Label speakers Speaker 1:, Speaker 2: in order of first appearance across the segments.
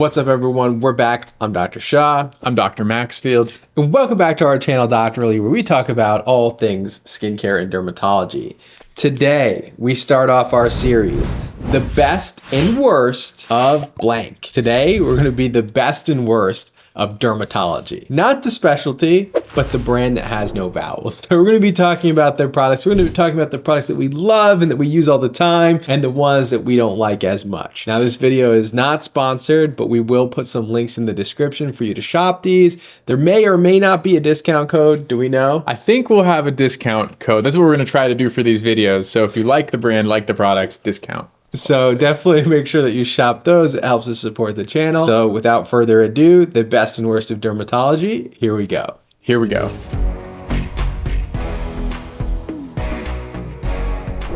Speaker 1: What's up, everyone? We're back. I'm Dr. Shah.
Speaker 2: I'm Dr. Maxfield.
Speaker 1: And welcome back to our channel, Doctorly, where we talk about all things skincare and dermatology. Today, we start off our series, the best and worst of blank. Today, we're going to be the best and worst of dermatology. Not the specialty, but the brand that has no vowels. So we're going to be talking about their products. We're going to be talking about the products that we love and that we use all the time, and the ones that we don't like as much. Now, this video is not sponsored, but we will put some links in the description for you to shop these. There may or may not be a discount code. Do we know?
Speaker 2: I think we'll have a discount code. That's what we're going to try to do for these videos. So if you like the brand, like the products, discount.
Speaker 1: So definitely make sure that you shop those. It helps us support the channel. So without further ado, the best and worst of dermatology. Here we go.
Speaker 2: Here we go.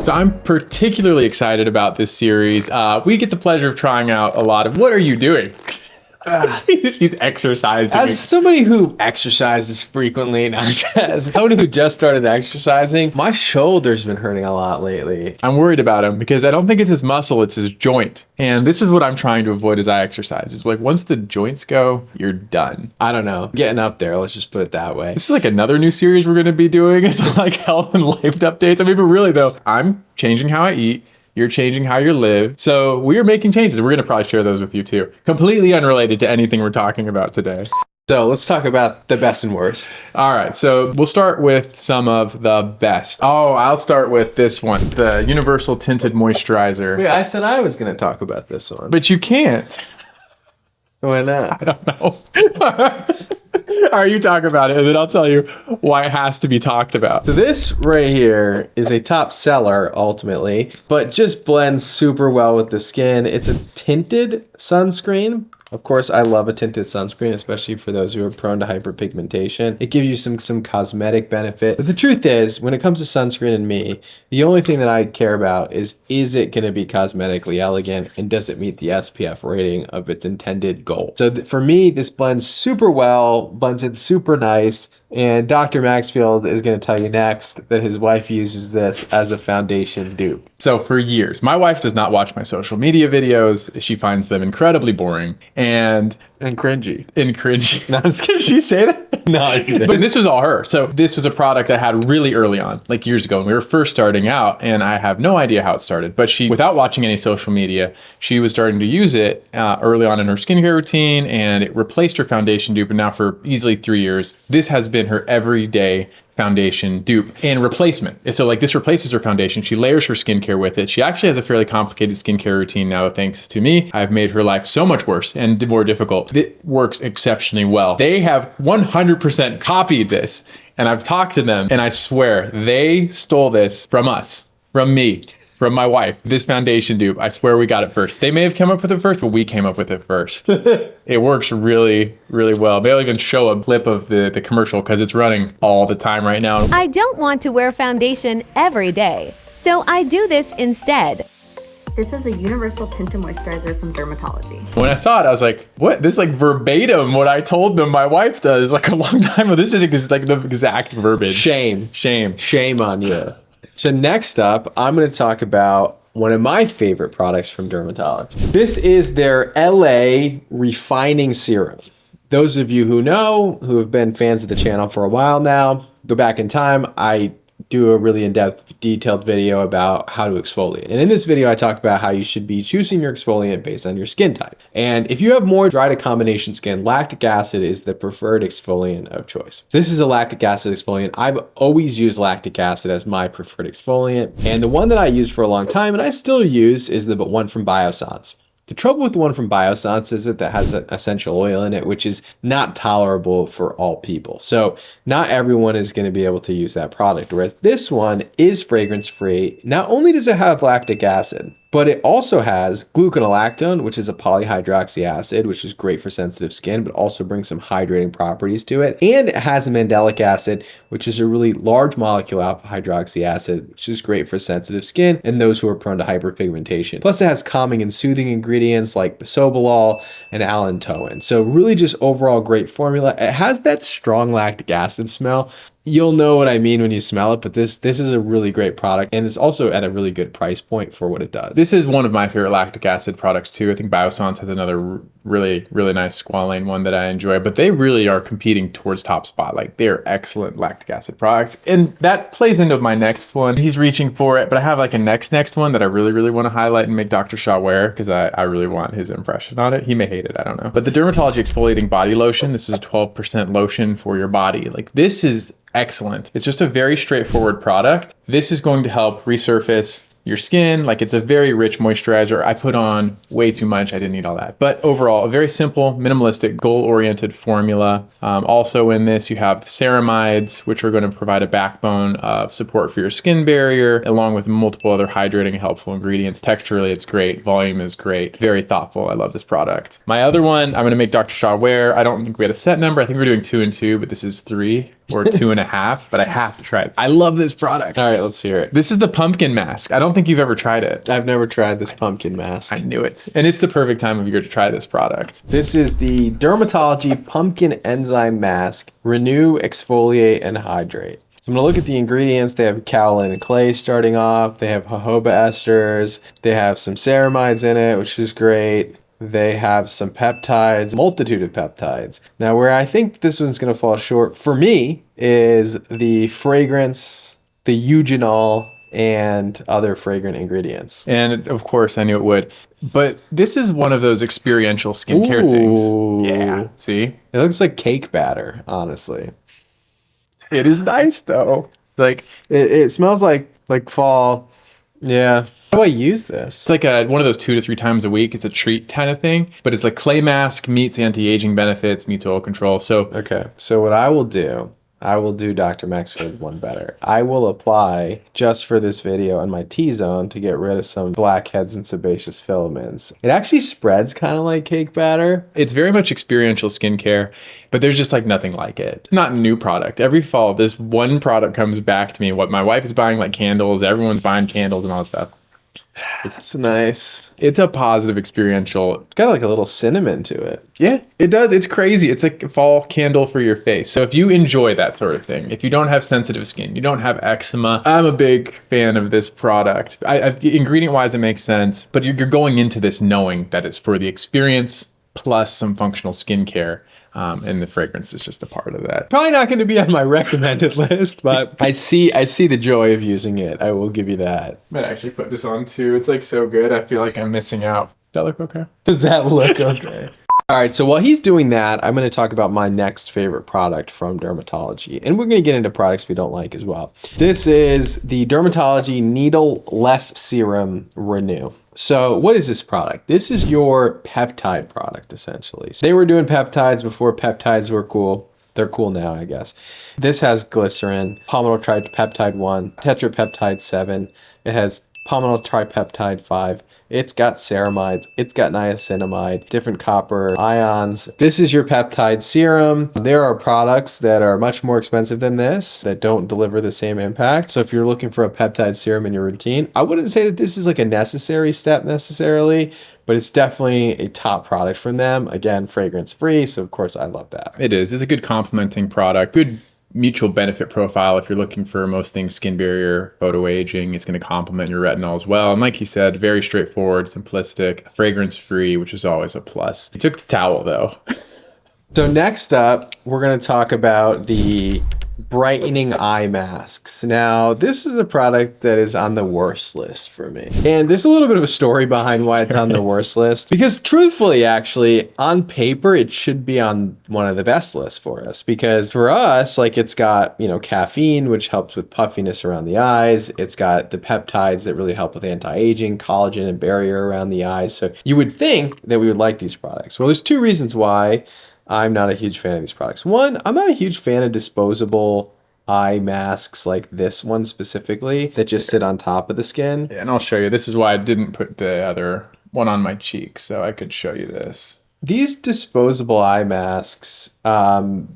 Speaker 2: So I'm particularly excited about this series. We get the pleasure of trying out a lot of, what are you doing? He's exercising.
Speaker 1: As somebody who exercises frequently, not as somebody who just started exercising, my shoulder's been hurting a lot lately.
Speaker 2: I'm worried about him because I don't think it's his muscle, it's his joint. And this is what I'm trying to avoid as I exercise. It's like once the joints go, you're done.
Speaker 1: I don't know. Getting up there, let's just put it that way.
Speaker 2: This is like another new series we're going to be doing. It's like health and life updates. I mean, but really though, I'm changing how I eat. You're changing how you live. So we are making changes. We're going to probably share those with you too. Completely unrelated to anything we're talking about today.
Speaker 1: So let's talk about the best and worst.
Speaker 2: All right, so we'll start with some of the best. Oh, I'll start with this one, the Universal Tinted Moisturizer.
Speaker 1: Wait, I said I was going to talk about this one.
Speaker 2: But you can't.
Speaker 1: Why not?
Speaker 2: I don't know. All right, you talk about it, and then I'll tell you why it has to be talked about.
Speaker 1: So this right here is a top seller ultimately, but just blends super well with the skin. It's a tinted sunscreen. Of course, I love a tinted sunscreen, especially for those who are prone to hyperpigmentation. It gives you some cosmetic benefit. But the truth is, when it comes to sunscreen and me, the only thing that I care about is it going to be cosmetically elegant, and does it meet the SPF rating of its intended goal? So for me, this blends super well, blends it super nice. And Dr. Maxfield is going to tell you next that his wife uses this as a foundation dupe.
Speaker 2: So for years, my wife does not watch my social media videos. She finds them incredibly boring and
Speaker 1: cringy.
Speaker 2: No, did she say that?
Speaker 1: No, I didn't.
Speaker 2: But this was all her. So this was a product I had really early on, like years ago when we were first starting out, and I have no idea how it started. But she, without watching any social media, she was starting to use it early on in her skincare routine, and it replaced her foundation dupe. And now for easily 3 years, this has been her everyday foundation dupe and replacement. So like this replaces her foundation. She layers her skincare with it. She actually has a fairly complicated skincare routine now, thanks to me. I've made her life so much worse and more difficult. It works exceptionally well. They have 100% copied this, and I've talked to them, and I swear they stole this from us, from me, from my wife. This foundation dupe, I swear we got it first. They may have come up with it first, but we came up with it first. It works really, really well. They'll even show a clip of the commercial because it's running all the time right now.
Speaker 3: I don't want to wear foundation every day, so I do this instead.
Speaker 4: This is the Universal Tinted Moisturizer from Dermatology.
Speaker 2: When I saw it, I was like, what? This is like verbatim what I told them my wife does like a long time ago. This is like the exact verbiage.
Speaker 1: Shame on you. So next up, I'm going to talk about one of my favorite products from dermatology. This is their LA Refining Serum. Those of you who know, who have been fans of the channel for a while now, go back in time, I do a really in-depth, detailed video about how to exfoliate. And in this video, I talk about how you should be choosing your exfoliant based on your skin type. And if you have more dry to combination skin, lactic acid is the preferred exfoliant of choice. This is a lactic acid exfoliant. I've always used lactic acid as my preferred exfoliant. And the one that I used for a long time, and I still use, is the one from Biossance. The trouble with the one from Biossance is that it has an essential oil in it, which is not tolerable for all people. So not everyone is going to be able to use that product. Whereas this one is fragrance free. Not only does it have lactic acid, but it also has gluconolactone, which is a polyhydroxy acid, which is great for sensitive skin, but also brings some hydrating properties to it. And it has a mandelic acid, which is a really large molecule alpha hydroxy acid, which is great for sensitive skin and those who are prone to hyperpigmentation. Plus it has calming and soothing ingredients like bisobolol and allantoin. So really just overall great formula. It has that strong lactic acid smell, You'll know what I mean when you smell it, but this is a really great product, and it's also at a really good price point for what it does.
Speaker 2: This is one of my favorite lactic acid products too. I think Biossance has another really nice squalane one that I enjoy, but they really are competing towards top spot. Like, they're excellent lactic acid products, and that plays into my next one. He's reaching for it, but I have like a next one that I really want to highlight and make Dr. Shaw wear because I really want his impression on it. He may hate it, I don't know. But the Dermatology Exfoliating Body Lotion, this is a 12% lotion for your body. Like, this is excellent. It's just a very straightforward product. This is going to help resurface your skin. Like, it's a very rich moisturizer. I put on way too much. I didn't need all that. But overall, a very simple, minimalistic, goal-oriented formula. Also in this, you have ceramides, which are going to provide a backbone of support for your skin barrier, along with multiple other hydrating and helpful ingredients. Texturally, it's great. Volume is great. Very thoughtful. I love this product. My other one, I'm going to make Dr. Shaw wear. I don't think we had a set number. I think we're doing 2 and 2, but this is 3 or 2.5, but I have to try it. I love this product.
Speaker 1: All right, let's hear it.
Speaker 2: This is the pumpkin mask. I don't think you've ever tried it.
Speaker 1: I've never tried this pumpkin mask.
Speaker 2: I knew it. And it's the perfect time of year to try this product.
Speaker 1: This is the Dermatology Pumpkin Enzyme Mask. Renew, exfoliate, and hydrate. So I'm gonna look at the ingredients. They have kaolin and clay starting off. They have jojoba esters. They have some ceramides in it, which is great. They have some peptides, multitude of peptides. Now, where I think this one's going to fall short for me is the fragrance, the eugenol, and other fragrant ingredients.
Speaker 2: And of course, I knew it would. But this is one of those experiential skincare things. Yeah, see?
Speaker 1: It looks like cake batter, honestly.
Speaker 2: It is nice, though.
Speaker 1: Like, it smells like fall. Yeah. How do I use this?
Speaker 2: It's like one of those 2 to 3 times a week. It's a treat kind of thing. But it's like clay mask meets anti-aging benefits, meets oil control. So
Speaker 1: okay. So what I will do Dr. Maxford one better. I will apply just for this video on my T-zone to get rid of some blackheads and sebaceous filaments. It actually spreads kind of like cake batter.
Speaker 2: It's very much experiential skincare, but there's just like nothing like it. It's not a new product. Every fall, this one product comes back to me. What my wife is buying, like candles, everyone's buying candles and all that stuff.
Speaker 1: It's nice.
Speaker 2: It's a positive experiential.
Speaker 1: It's got like a little cinnamon to it.
Speaker 2: Yeah, it does. It's crazy. It's like a fall candle for your face. So if you enjoy that sort of thing, if you don't have sensitive skin, you don't have eczema, I'm a big fan of this product. Ingredient-wise, it makes sense, but you're going into this knowing that it's for the experience plus some functional skincare. And the fragrance is just a part of that.
Speaker 1: Probably not going to be on my recommended list, but I see the joy of using it. I will give you that.
Speaker 2: I might actually put this on too. It's like so good. I feel like I'm missing out. Does that look okay?
Speaker 1: Does that look okay? All right, so while he's doing that, I'm going to talk about my next favorite product from Dermatology. And we're going to get into products we don't like as well. This is the Dermatology Needle-Less Serum Renew. So what is this product? This is your peptide product, essentially. So they were doing peptides before peptides were cool. They're cool now, I guess. This has glycerin, palmital tripeptide 1, tetrapeptide 7. It has palmital tripeptide 5. It's got ceramides, it's got niacinamide, different copper ions. This is your peptide serum. There are products that are much more expensive than this that don't deliver the same impact. So if you're looking for a peptide serum in your routine, I wouldn't say that this is like a necessary step necessarily, but it's definitely a top product from them. Again, fragrance free, so of course I love that.
Speaker 2: It is. It's a good complementing product. Good mutual benefit profile. If you're looking for most things skin barrier, photo aging, it's going to complement your retinol as well. And like he said, very straightforward, simplistic, fragrance free, which is always a plus. He took the towel though.
Speaker 1: So next up, we're going to talk about the Brightening Eye Masks. Now, this is a product that is on the worst list for me. And there's a little bit of a story behind why it's on the worst list. Because truthfully, actually, on paper, it should be on one of the best lists for us. Because for us, like it's got, caffeine, which helps with puffiness around the eyes. It's got the peptides that really help with anti-aging, collagen, and barrier around the eyes. So you would think that we would like these products. Well, there's 2 reasons why I'm not a huge fan of these products. One, I'm not a huge fan of disposable eye masks like this one specifically that just sit on top of the skin.
Speaker 2: Yeah, and I'll show you. This is why I didn't put the other one on my cheek, so I could show you this.
Speaker 1: These disposable eye masks,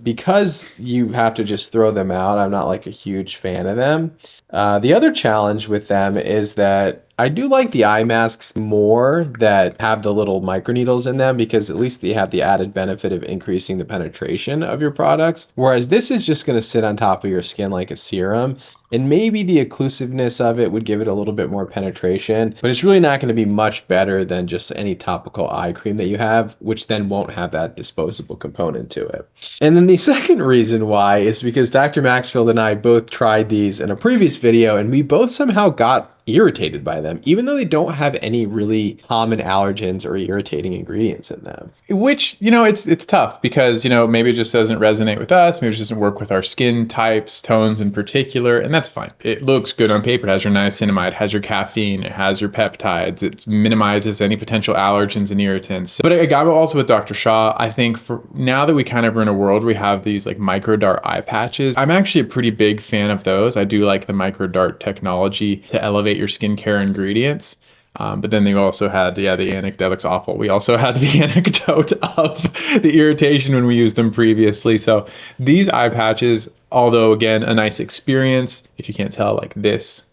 Speaker 1: because you have to just throw them out, I'm not like a huge fan of them. The other challenge with them is that I do like the eye masks more that have the little microneedles in them because at least they have the added benefit of increasing the penetration of your products. Whereas this is just going to sit on top of your skin like a serum. And maybe the occlusiveness of it would give it a little bit more penetration, but it's really not going to be much better than just any topical eye cream that you have, which then won't have that disposable component to it. And then the second reason why is because Dr. Maxfield and I both tried these in a previous video, and we both somehow got irritated by them, even though they don't have any really common allergens or irritating ingredients in them.
Speaker 2: Which, it's tough because, maybe it just doesn't resonate with us. Maybe it just doesn't work with our skin types, tones in particular, and that's fine. It looks good on paper. It has your niacinamide, it has your caffeine, it has your peptides. It minimizes any potential allergens and irritants. But I got also with Dr. Shah, I think for now that we kind of are in a world where we have these like micro dart eye patches, I'm actually a pretty big fan of those. I do like the micro dart technology to elevate your skincare ingredients. But then they also had, the anecdote, that looks awful. We also had the anecdote of the irritation when we used them previously. So these eye patches, although again, a nice experience, if you can't tell, like this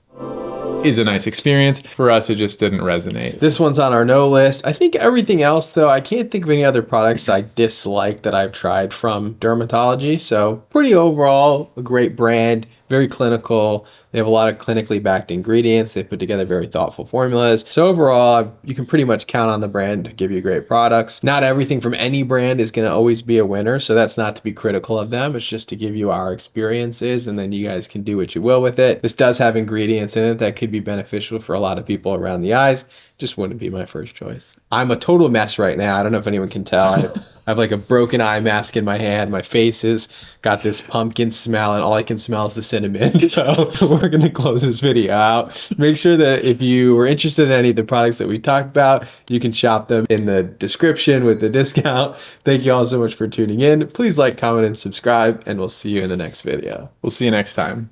Speaker 2: is a nice experience. For us, it just didn't resonate.
Speaker 1: This one's on our no list. I think everything else though, I can't think of any other products I dislike that I've tried from Dermatology. So pretty overall, a great brand, very clinical. They have a lot of clinically backed ingredients. They put together very thoughtful formulas. So overall, you can pretty much count on the brand to give you great products. Not everything from any brand is going to always be a winner. So that's not to be critical of them. It's just to give you our experiences and then you guys can do what you will with it. This does have ingredients in it that could be beneficial for a lot of people around the eyes. Just wouldn't be my first choice. I'm a total mess right now. I don't know if anyone can tell. I have like a broken eye mask in my hand. My face is got this pumpkin smell and all I can smell is the cinnamon. So we're going to close this video out. Make sure that if you were interested in any of the products that we talked about, you can shop them in the description with the discount. Thank you all so much for tuning in. Please like, comment, and subscribe, and we'll see you in the next video.
Speaker 2: We'll see you next time.